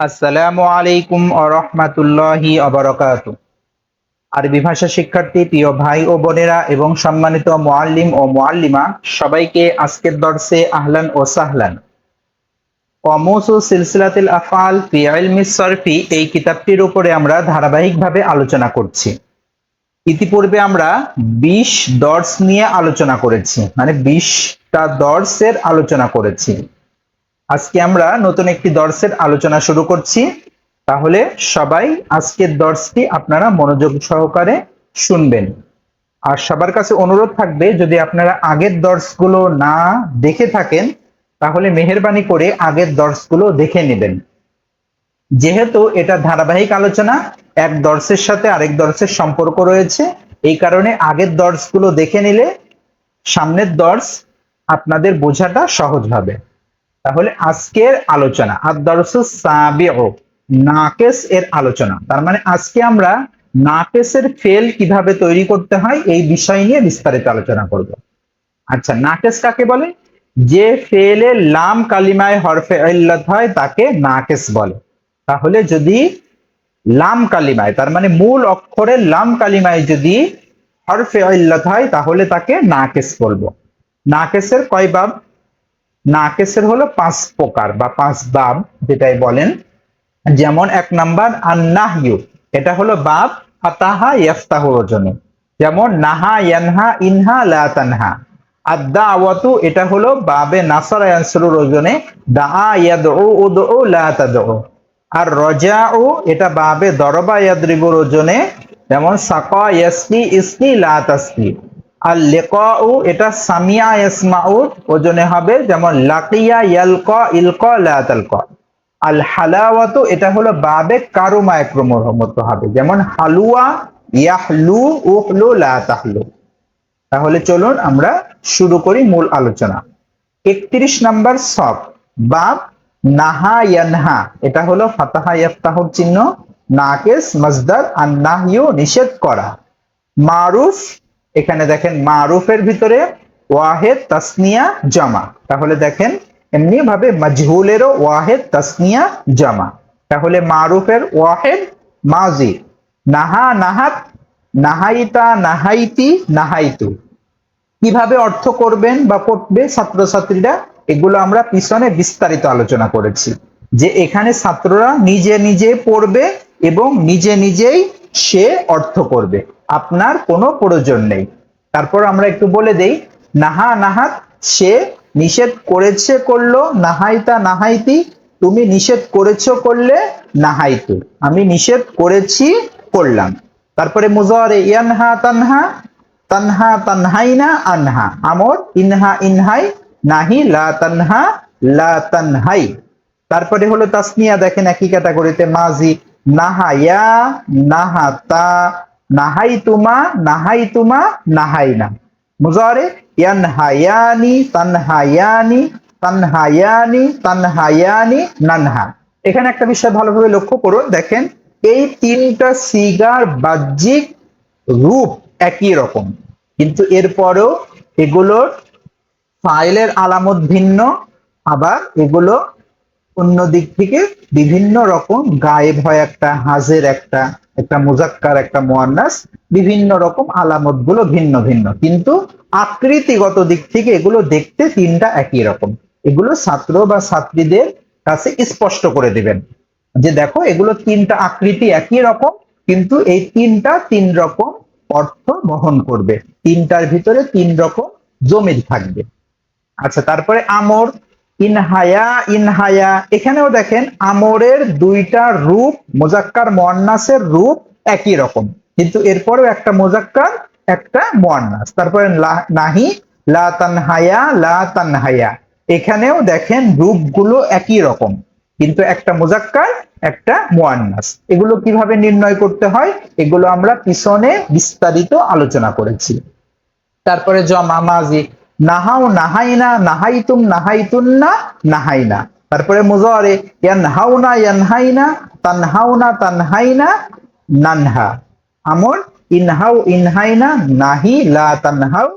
আসসালামু আলাইকুম ওয়া রাহমাতুল্লাহি ওয়া বারাকাতুহু। আরবি ভাষা শিক্ষার্থী প্রিয় ভাই ও বোনেরা এবং সম্মানিত মুআল্লিম ও মুআল্লিমা সবাইকে আজকের দর্সে আহলান ও সাহলান। কমুসু সিলসিলাতুল আফআল ফি ইলমিস সরফি এই কিতাবটির উপরে আমরা ধারাবাহিকভাবে আলোচনা করছি। ইতিপূর্বে আমরা ২০ দর্স নিয়ে আলোচনা করেছি, মানে ২০টা দর্সের আলোচনা করেছি। আজকে আমরা নতুন একটি দর্সের আলোচনা শুরু করছি। তাহলে সবাই আজকের দর্সটি আপনারা মনোযোগ সহকারে শুনবেন। আর সবার কাছে অনুরোধ থাকবে, যদি আপনারা আগের দর্সগুলো না দেখে থাকেন তাহলে মেহেরবানি করে আগের দর্সগুলো দেখে নেবেন। যেহেতু এটা ধারাবাহিক আলোচনা, এক দর্সের সাথে আরেক দর্সের সম্পর্ক রয়েছে, এই কারণে আগের দর্সগুলো দেখে নিলে সামনের দর্স আপনাদের বোঝাটা সহজ হবে। তাহলে আজকের আলোচনা আদ-দারসুস সাবিউ, নাকিস এর আলোচনা। তার মানে আজকে আমরা নাকিসের ফেল কিভাবে তৈরি করতে হয় এই বিষয় নিয়ে বিস্তারিত আলোচনা করব। আচ্ছা, নাকিস কাকে বলে? যে ফেলে লাম কালিমায় হরফে ইল্লাত হয় তাকে নাকিস বলে। তাহলে যদি লাম কালিমায়, তার মানে মূল অক্ষরের লাম কালিমায় যদি হরফে ইল্লাত হয় তাহলে তাকে নাকিস বলবো। নাকিসের কয় বাব? নাকিসের হলো ৫ প্রকার বা ৫ বাব যেটাই বলেন। যেমন ১ নাম্বার আন-নাহয়ু, এটা হলো বাব ফাতাহা ইয়াফতাহু ওজনে। যেমন নাহা ইয়ানহা ইনহা লা তানহা। আদ-দাওয়াতু, এটা হলো বাবে নাসারা ইয়ানসুরুর ওজনে দাআ ইয়াদউ উদউ লা তাদউ। আর রজাউ, এটা বাবে দরবা ইয়াদরিবুর ওজনে, যেমন সাকা ইয়াসকি ইসকি লা তাসকি। আর লিকাউ, এটা সামিয়া ইয়াসমাউ ওজনে হবে, যেমন লাকিয়া ইয়ালকা ইলকা লা তালকা। আল হালাওয়াতু, এটা হলো বাবে কারুমা একরুমর মতো হবে, যেমন হালুয়া ইয়াহলু উহলু লা তাহলু। তাহলে চলুন আমরা শুরু করি মূল আলোচনা। ৩১ নাম্বার সব বাব নাহা ইয়ানহা, এটা হলো ফাতাহা ইয়াফতাহুর চিহ্ন, নাকিস মাসদার, আর নাহয়ু নিষেধ করা। মারুফ, এখানে দেখেন মারুফের ভিতরে ওয়াহেদ তাসনিয়া জামা। তাহলে দেখেন এমনি ভাবে মাজহুলেরও ওয়াহেদ তাসনিয়া জামা। তাহলে মারুফের ওয়াহেদ মাজি। নাহা নাহাত, নাহাইতা নাহাইতি নাহাইতু। কিভাবে অর্থ করবেন বা পড়বে ছাত্রছাত্রীরা, এগুলো আমরা পিছনে বিস্তারিত আলোচনা করেছি, যে এখানে ছাত্ররা নিজে নিজে পড়বে এবং নিজে নিজেই সে অর্থ করবে, আপনার কোনো প্রয়োজন নেই। তারপর আমরা একটু বলে দেই, নাহা নাহাত, সে নিষেধ করেছে করলো, নাহাইতা নাহাইতি, তুমি নিষেধ করেছো করলে, নাহাইতু, আমি নিষেধ করেছি করলাম। তারপরে মুজারে ইয়ানহা তানহা, তানহা তানহাইনা আনহা, আমর ইনহা ইনহাই, নাহি লা তানহা লা তানহাই। তারপরে হলো তাসনিয়া, দেখেন একই ক্যাটাগরিতে মাজি, নাহায়া নাহাতা, নাহাইতুমা নাহাইতুমা নাহাইনা। মুজারে ইয়ানহায়ানি তানহায়ানি, তানহায়ানি তানহায়ানি নানহা। এখানে একটা বিষয় ভালোভাবে লক্ষ্য করুন, দেখেন এই তিনটা সিগার বাহ্যিক রূপ একই রকম, কিন্তু এরপরেও এগুলোর ফাইলের আলামত ভিন্ন, আবার এগুলো অন্য দিক থেকে বিভিন্ন রকম, গায়েব হয় একটা, হাজের একটা, একটা মুজাক্কার একটা মুয়ান্নাস, বিভিন্ন রকম আলামত গুলো ভিন্ন ভিন্ন, কিন্তু আকৃতিগত দিক থেকে এগুলো দেখতে তিনটা একই রকম। এগুলো ছাত্র বা ছাত্রীদের কাছে স্পষ্ট করে দিবেন যে দেখো এগুলো তিনটা আকৃতি একই রকম, কিন্তু এই তিনটা তিন রকম অর্থ বহন করবে, তিনটার ভিতরে তিন রকম জমির থাকবে। আচ্ছা, তারপরে আমর ইনহায়া ইনহায়া, এখানেও দেখেন আমরের দুইটা রূপ, মুজাক্কার মুয়ান্নাসের রূপ একই রকম, কিন্তু এরপরেও একটা মুজাক্কার একটা মুয়ান্নাস। তারপরে নাহি লা তানহায়া লা তানহায়া, এখানেও দেখেন রূপগুলো একই রকম, কিন্তু একটা মুজাক্কার একটা মুয়ান্নাস। এগুলো কিভাবে নির্ণয় করতে হয় এগুলো আমরা পিছনে বিস্তারিত আলোচনা করেছি। তারপরে জমা মাজি, নাহাও নাহাইনা নাহাইতুম নাহাইতুন্না নাহাইনা। তারপরে মুজারে ইয়ানহাউনা ইয়ানহাইনা তানহাউনা তানহাইনা নানহা। আমর ইনহাউ ইনহাইনা, নাহি লা তানহাউ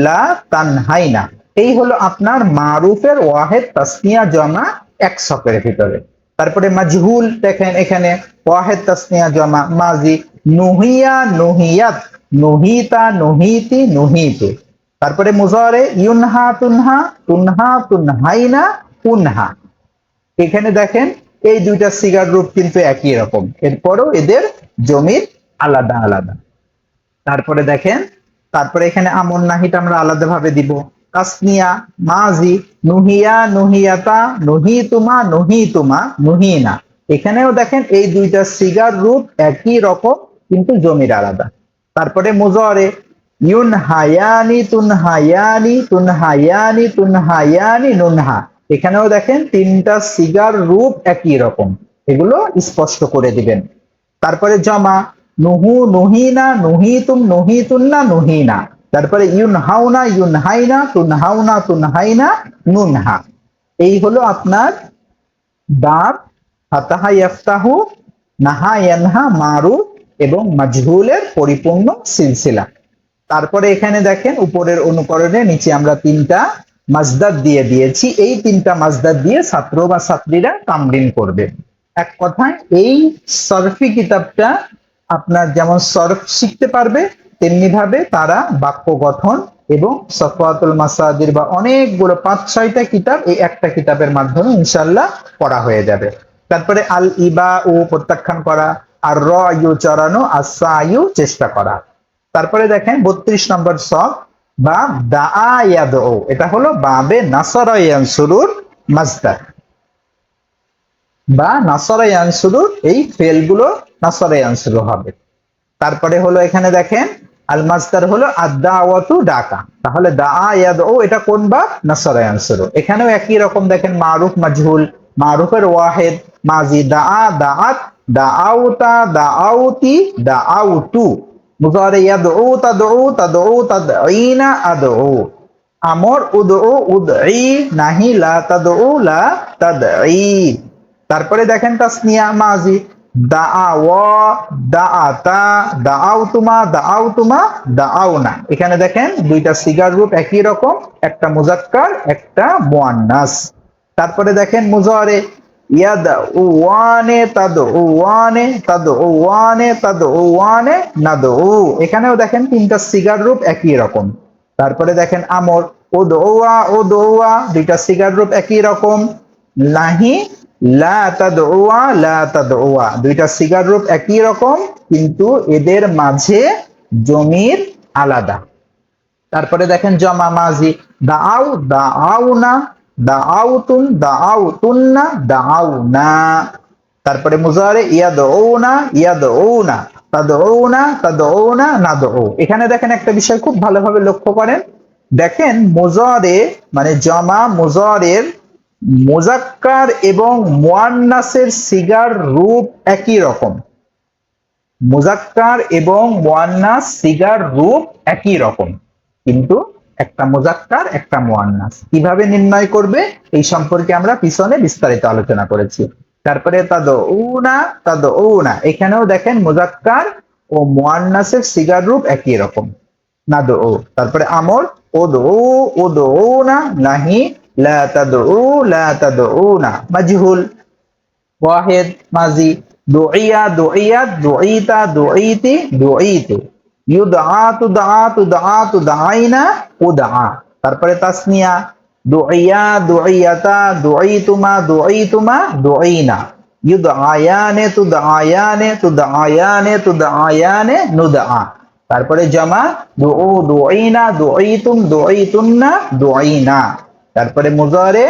লা তানহাইনা। এই হলো আপনার মারুফের ওয়াহেদ তাসনিয়া জমা এক ছকের ভিতরে। তারপরে মাজহুল দেখেন এখানে ওয়াহেদ তাসনিয়া জমা মাজি নুহিয়া নুহিয়াত নুহিতা নুহিতি নুহিতু। তারপরে মুজারে ইউনহা তুনহা তুনহা তুনহাইনা কুনহা। এখানে দেখেন এই দুইটা সিগার রূপ কিন্তু একই রকম, এরপরও এদের জমির আলাদা আলাদা। তারপরে দেখেন, তারপরে এখানে আমন নাহিটা আমরা আলাদাভাবে দিব। তাসনিয়া মাজি নুহিয়া নুহিয়াতা নুহিতুমা নুহিতুমা নুহিনা। এখানেও দেখেন এই দুইটা সিগার রূপ একই রকম কিন্তু জমির আলাদা। তারপরে মুজারে ইউনহায়ানি তুনহায়ানি তুনহায়ানি তুনহায়ানি নুনহা। এখানেও দেখেন তিনটা সিগার রূপ একই রকম, এগুলো স্পষ্ট করে দিবেন। তারপরে জমা নুহু নুহিনা নুহিতুম নুহিতুন্না নুহিনা। তারপরে ইউনহাউনা ইউনহাইনা তুনহাউনা তুনহাইনা নুনহা। এই হলো আপনার বাব ফাতাহা ইফতাহু নাহা ইয়ানহা মারুফ এবং মাজহুলের পরিপূর্ণ সিলসিলা। তারপরে এখানে দেখেন উপরের অনুকরণে নিচে আমরা তিনটা মাজদার দিয়ে দিয়েছি। এই তিনটা মাজদার দিয়ে ছাত্র বা ছাত্রীরা তামরিন করবে। এক কথায় এই সরফি কিতাবটা আপনার যেমন সরফ শিখতে পারবে, তেমনি ভাবে তারা বাক্য গঠন এবং সফওয়াতুল মাসাদির বা অনেকগুলো 5-6টা কিতাব এই একটা কিতাবের মাধ্যমে ইনশাআল্লাহ পড়া হয়ে যাবে। তারপরে আল ইবা ও প্রত্যাখ্যান করা, আর র ইউ চড়ানো, আর সা ইউ চেষ্টা করা। তারপরে দেখেন 32 নম্বর সব বা দাআ ইয়াদউ, এটা হলো বাবে নাসারা ইয়ানসুরুর মাজদার বা নাসারা ইয়ানসুরুর এই ফেলগুলো নাসারা ইয়ানসুরু হবে। তারপরে হলো এখানে দেখেন আল মাজদার হলো আদ-দাওয়াতু ডাকা, তাহলে দাআ ইয়াদউ এটা কোন বা নাসারা ইয়ানসুরু। এখানেও একই রকম দেখেন মারুফ মাজহুল, মারুফের ওয়াহিদ মাজি দাআ দাআত দাআউতা দাআউতি দাআউতু। মুজারে ইয়াদউ তাদউ তাদউ তাদঈনা আদউ। আমর উদউ উদঈ নাহি লা তাদউ লা তাদঈ। তারপরে দেখেন তাসনিয়া মাজি দাআওয়া দাআতা দাআউতুমা দাআউতুমা দাআউনা। এখানে দেখেন দুইটা সিগার রূপ একই রকম, একটা মুজাক্কার একটা মুআন্নাস। তারপরে দেখেন মুজারে ইয়াদউওয়ানে তাদউওয়ানে তাদউওয়ানে তাদউওয়ানে নাদউ। এখানেও দেখেন তিনটা সিগার রূপ একই রকম। তারপরে দেখেন আমর উদউয়া উদউয়া, দুইটা সিগার রূপ একই রকম। নাহি লা তাদউয়া লা তাদউয়া, দুইটা সিগার রূপ একই রকম কিন্তু এদের মাঝে জমির আলাদা। তারপরে দেখেন জমা মাজি দাআউ দাআউনা দাআউতুম দাআউতুন্না দাআউনা। তারপরে মুজারে ইয়াদউনা ইয়াদউনা তাদউনা তাদউনা নাদউ। এখানে দেখেন একটা বিষয় খুব ভালোভাবে লক্ষ্য করেন, দেখেন মুজারে মানে জমা মুজারের মুজাক্কার এবং মুআন্নাসের সিগার রূপ একই রকম। মুজাক্কার এবং মুআন্নাস সিগার রূপ একই রকম কিন্তু একটা মুজাক্কার একটা মুআন্নাস। কিভাবে নির্ণয় করবে এই সম্পর্কে আমরা পিছনে বিস্তারিত আলোচনা করেছি। তারপরে তাদউনা তাদউনা, এখানেও দেখেন মুজাক্কার ও মুআন্নাসের সিগার রূপ একই রকম নাদউ। তারপরে আমর উদউ উদউনা নাহি লা তাদউ লা তাদউনা। মাজহুল ওয়াহিদ মাজি দুইয়া দুইয়াত দুইতা দুইতি দুইতু। ইউদআতু দাআতু দাআতু দাআইনা উদআ। তারপরে তাসনিয়া দুইয়া দুইয়াতা দুইতুমা দুইতুমা দুইনা। ইউদআয়ানে তুদআয়ানে তুদআয়ানে তুদআয়ানে নুদআ। তারপরে জামা দুউ দুইনা দুইতুম দুইতুন্না দুইনা। তারপরে মুজারে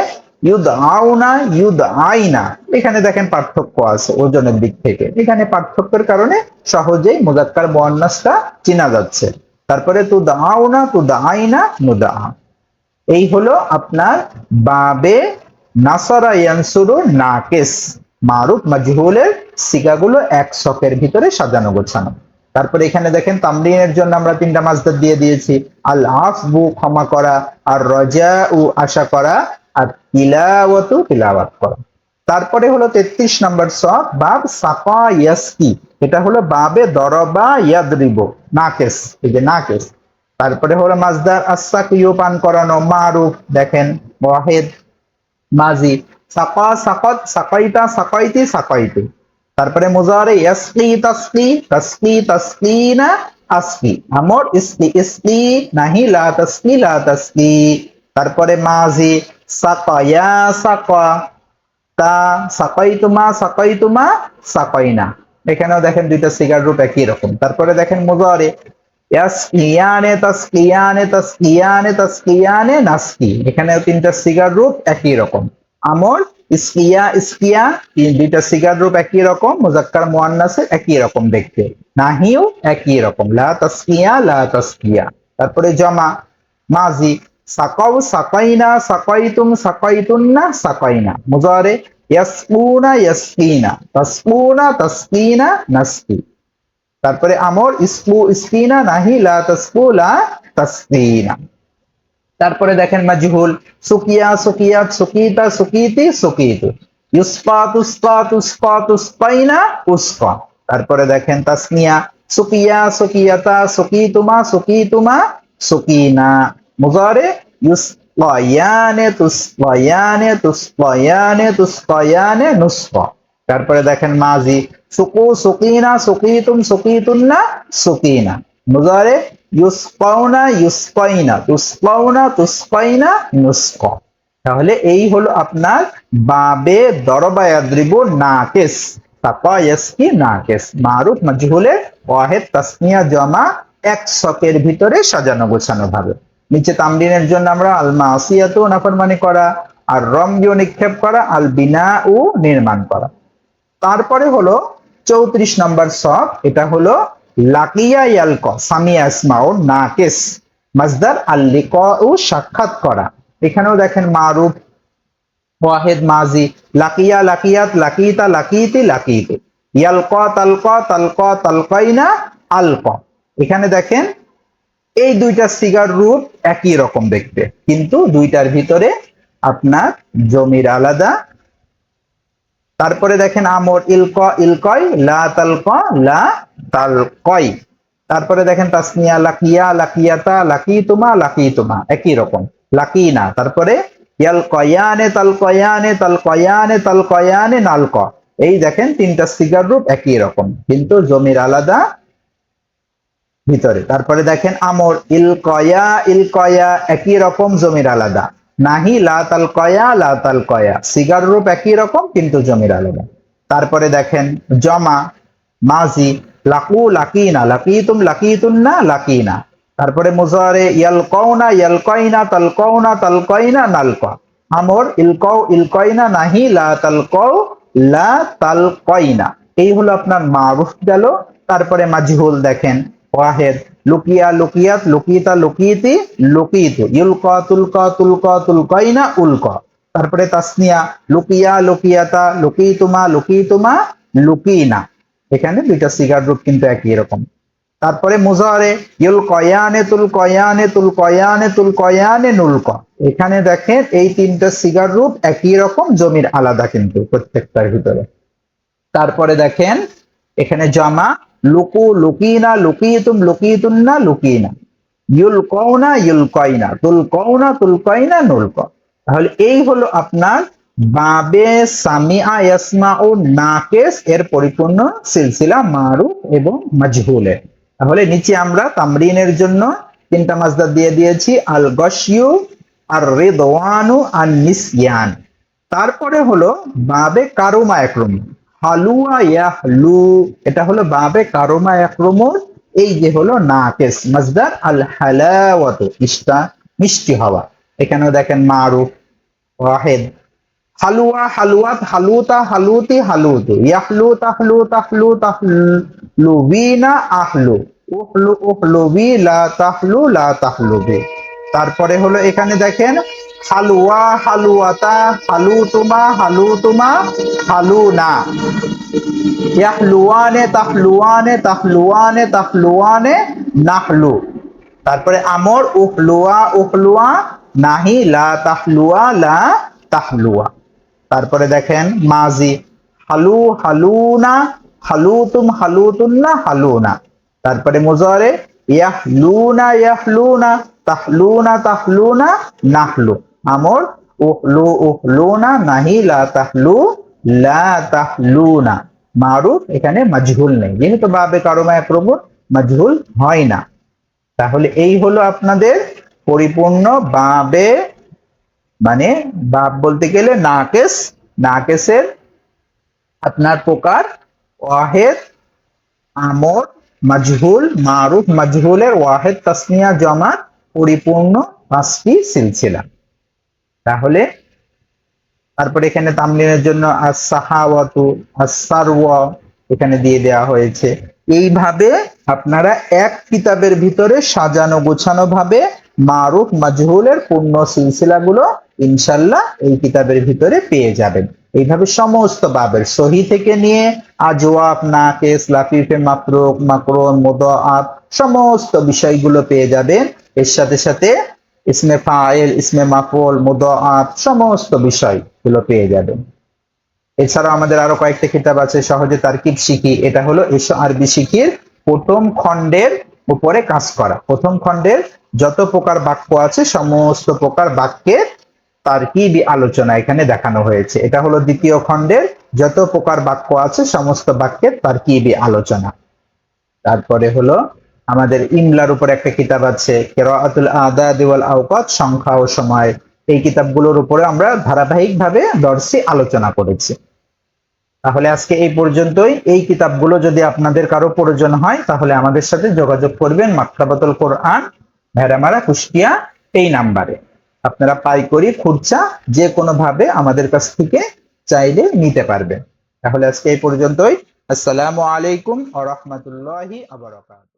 ইউদআউনা ইউদআইনা। এখানে দেখেন পার্থক্য আছে ওজনের দিক থেকে, এখানে পার্থক্যের কারণে সহজেই মুজাক্কার মুআন্নাসটা চেনা যাচ্ছে। তারপরে তুদআউনা তুদআইনা নুদআ। এই হলো আপনার বাবে নাসারা ইয়ানসুরু নাকিস মারুফ মাজহুলের সিগাগুলো এক ছকের ভিতরে সাজানো গোছানো। তারপরে এখানে দেখেন তামরিনের জন্য আমরা তিনটা মাজদার দিয়ে দিয়েছি। আল আফবু ক্ষমা করা, আর রাজাউ আশা করা, আর তিলাওয়াতু তিলাওয়াত করা। তারপরে হলো 33 নম্বর সব বাব সাফা ইয়াসকি, এটা হলো বাবে দরবা ইয়াদরিবু নাকিস, এই যে নাকিস। তারপরে হলো মাজদার আসাকিউ পান করানো মারুফ, দেখেন ওয়াহিদ মাজি সাকা সাকাত সাকাইতা সাকাইতি সাকাইতু। তারপরে মুজারে ইয়াসকি তাসকি তাসকি তাসকিনা আসকি। আমর ইসকি ইসকি নাহি লা তাসকি লা তাসকি। তারপরে মাজি সাকায়া সাকা তা সাকাইতুমা সাকাইতুমা সাকাইনা। এখানেও দেখেন দুইটা সিগার রূপ একই রকম। তারপরে দেখেন মুজারে ইয়াসকিয়ানে তাসকিয়ানে তাসকিয়ানে তাসকিয়ানে নাসকি। এখানেও তিনটা সিগার রূপ একই রকম। আমর ইসকিয়া ইসকিয়া, দুইটা সিগার রূপ একই রকম, মুজাক্কার মুয়ান্নাসে একই রকম দেখতে। নাহিও একই রকম, লা তাসকিয়া লা তাসকিয়া। তারপরে জমা মাজি সাকাউ সাকাইনা সাকাইতুম সাকাইতুন্না সাকাইনা। মুজারে ইয়াসকুনা ইয়াসকিনা তাসকুনা তাসকিনা নাসকি। তারপরে আমর ইসকু ইসকিনা নাহি লা তাসকু লা তাসকিনা। তারপরে দেখেন মাজহুল সুকিয়া সুকিয়াত সুকিতা সুকিতি সুকিতু। ইউসকা তুসকা তুসকা তুসকাইনা উসকা। তারপরে দেখেন তাসনিয়া সুকিয়া সুকিয়াতা সুকিতুমা সুকিতুমা সুকিনা। মুজারে ইউসকায়ানে তুসকায়ানে তুসকায়ানে তুসকায়ানে নুসকা। তারপরে দেখেন মাজি সুকু সুকিনা সুকিতুম সুকিতুন্না সুকিনা। মুজারে ইউসকাউনা ইউসকাইনা তুসকাউনা তুসকাইনা নুসকা। তাহলে এই হলো আপনার বাবে দরবা ইয়াদরিবু নাকিস সাকা ইয়াসকি নাকিস মারুফ মাজহুলের ওয়াহিদ তাসনিয়া জমা এক ছকের ভিতরে সাজানো গোছানো ভাবে। নিচে তামরিনের জন্য আমরা আল মাসিয়াতু নাফরমানি করা, আর রমযু নিক্ষেপ করা, আল বিনাউ নির্মাণ করা। তারপরে হলো 34 নম্বর সক, এটা হলো লাকিয়া ইয়ালকা সামিয়া ইসমাউ নাকিস মাজদার আল লিকাউ সাক্ষাৎ করা। এখানেও দেখেন মারুফ ওয়াহিদ মাজি লাকিয়া লাকিয়াত লাকিতা লাকিতি লাকিতি। ইয়ালকা তালকা তালকা তালকাইনা আলকা। এখানে দেখেন এই দুইটা সিগার রূপ একই রকম দেখতে, কিন্তু দুইটার ভিতরে আপনার জমির আলাদা। তারপরে দেখেন আমর ইলকা ইলকয় লা তালকা লা তালকয়। তারপরে দেখেন তাসনিয়া লাকিয়া লাকিয়াতা লাকিতুমা লাকিতুমা একই রকম লাকিনা। তারপরে ইয়ালকয়ানে তালকয়ানে তালকয়ানে তালকয়ানে নালকা। এই দেখেন তিনটা সিগার রূপ একই রকম, কিন্তু জমির আলাদা ভিতরে। তারপরে দেখেন আমর ইলকয়া ইলকয়া একই রকম, জমির আলাদা। নাহি লা তালকয়া লা তালকয়া সিগার রূপ একই রকম, কিন্তু জমির আলাদা। তারপরে দেখেন জমা মাজি লাকু লাকিনা লাকিতুম লাকিতুন্না লাকিনা। তারপরে মুজারে ইয়ালকাউনা ইয়ালকাইনা তালকাউনা তালকাইনা নালকা। আমর ইলকাউ ইলকাইনা নাহি লা তালকাউ লা তালকাইনা। এই হলো আপনার মারুফ গেল। তারপরে মাজহুল দেখেন ওয়াহিদ লুকিয়া লুকিয়াত লুকিতা লুকিতি লুকিতু। ইউলকা তুলকা তুলকা তুলকাইনা উলকা। তারপরে তাসনিয়া লুকিয়া লুকিয়াতা লুকিতুমা লুকিতুমা লুকিনা। এখানে দুইটা সিগার রূপ কিন্তু একই রকম। তারপরে মুজারে ইউলকায়ানে তুলকায়ানে তুলকায়ানে তুলকায়ানে নুলকা। এখানে দেখেন এই তিনটা সিগার রূপ একই রকম, জমির আলাদা কিন্তু প্রত্যেকটার ভিতরে। তারপরে দেখেন এখানে জমা লুকু লুকিনা লুকিতুম লুকিতুন্না লুকিনা। ইউলকাউনা ইউলকাইনা তুলকাউনা তুলকাইনা নুলকা। তাহলে এই হলো আপনার বাবে সামিআ ইয়াসমাউ নাকিস এর পরিপূর্ণ সিলসিলা মারুফ এবং মাজহুলের। তাহলে নিচে আমরা তামরিনের জন্য তিনটা মাজদার দিয়ে দিয়েছি, আল গশিয়ু আর রিদওয়ানু আর নিসয়ান। তারপরে হলো বাবে কারুমা একরম হালুয়া ইয়াহলু। এটা হলো বাবে কারুমা একরমুর এই যে হলো নাকিস মাজদার আল হালাওয়াতু মিষ্টি হওয়া। এখানেও দেখেন মারুফ ওয়াহিদ হালুয়া হালুয়াত হালুতা হালুতি হালুতু। ইয়াহলু তাহলু তাহলু তাহলুবিনা আহলু। উহলু উহলুবি লা তাহলু লা তাহলুবি। তারপরে হলো এখানে দেখেন হালুয়া হালুয়াতা হালুতুমা হালুতুমা হালুনা। ইয়াহলুয়ানে তাহলুয়ানে তাহলুয়ানে তাহলুয়ানে নাহলু। তারপরে আমর উহলুয়া উহলুয়া নাহি লা তাহলুয়া লা তাহলুয়া। তারপরে দেখেন মাজি হালু হালুনা হালুতুম হালুতুন্না হালুনা। তারপরে মুজারে ইয়াহলুনা ইয়াহলুনা তাহলুনা তাহলুনা নাহলু। আমর উহলুনা নাহি লা তাহলু লা তাহলুনা। মারুফ এখানে মাজহুল নেই, যেহেতু বাবে কারমা একরবুত মাজহুল হয় না। তাহলে এই হলো আপনাদের পরিপূর্ণ বাবে, মানে বাব বলতে গেলে নাকেস, নাকেসের আপনার প্রকার ওয়াহেদ, আমর, মাজহুল, মারুফ, মাজহুলের ওয়াহেদ, তাসনিয়া, জামাত, পরিপূর্ণ 5টি সিলসিলা। তাহলে তারপরে এখানে তামলিনের জন্য as-সাহাওয়াতু, as-সারওয়া এখানে দিয়ে দেওয়া হয়েছে। এইভাবে আপনারা এক কিতাবের ভিতরে সাজানো গোছানো ভাবে মারুফ মাজহুলের পূর্ণ সিলসিলাগুলো ইনশাআল্লাহ এই কিতাবের ভিতরে পেয়ে যাবেন। এইভাবে সমস্ত বাবের সহি থেকে নিয়ে আজওয়াব, নাকিস, লাফিফে, মাফরুক, মাকরুন, মুদাআফ সমস্ত বিষয়গুলো পেয়ে যাবেন। এর সাথে সাথে ইসমে ফাইল, ইসমে মাফউল, মুদাআফ সমস্ত বিষয়গুলো পেয়ে যাবেন। এছাড়াও আমাদের আরো কয়েকটা কিতাব আছে, সহজে তারকিব শিখি, এটা হলো এসো আরবি শিখির প্রথম খণ্ডের উপরে কাজ করা। প্রথম খণ্ডের যত প্রকার বাক্য আছে সমস্ত প্রকার বাক্যের তারকিবি আলোচনা এখানে দেখানো হয়েছে। এটা হলো দ্বিতীয় খণ্ডের যত প্রকার বাক্য আছে সমস্ত বাক্যের তারকিবি আলোচনা। তারপরে হলো আমাদের ইমলার উপর একটা কিতাব আছে, কিরাআতুল আদাদ ওয়াল আওকাত, সংখ্যা ও সময়। এই কিতাবগুলোর উপরে আমরা ধারাবাহিকভাবে দর্শে আলোচনা করেছি। তাহলে আজকে এই পর্যন্তই। এই কিতাবগুলো যদি আপনাদের কারো প্রয়োজন হয় তাহলে আমাদের সাথে যোগাযোগ করবেন মাকতাবাতুল কোরআন, ভেড়ামারা, কুষ্টিয়া এই নাম্বারে। আপনারা পাইকারি খুচরা যে কোনো ভাবে আমাদের কাছ থেকে চাইলে নিতে পারবেন। তাহলে আজকে এই পর্যন্তই। আসসালামু আলাইকুম ওয়া রাহমাতুল্লাহি ওয়া বারাকাতুহু।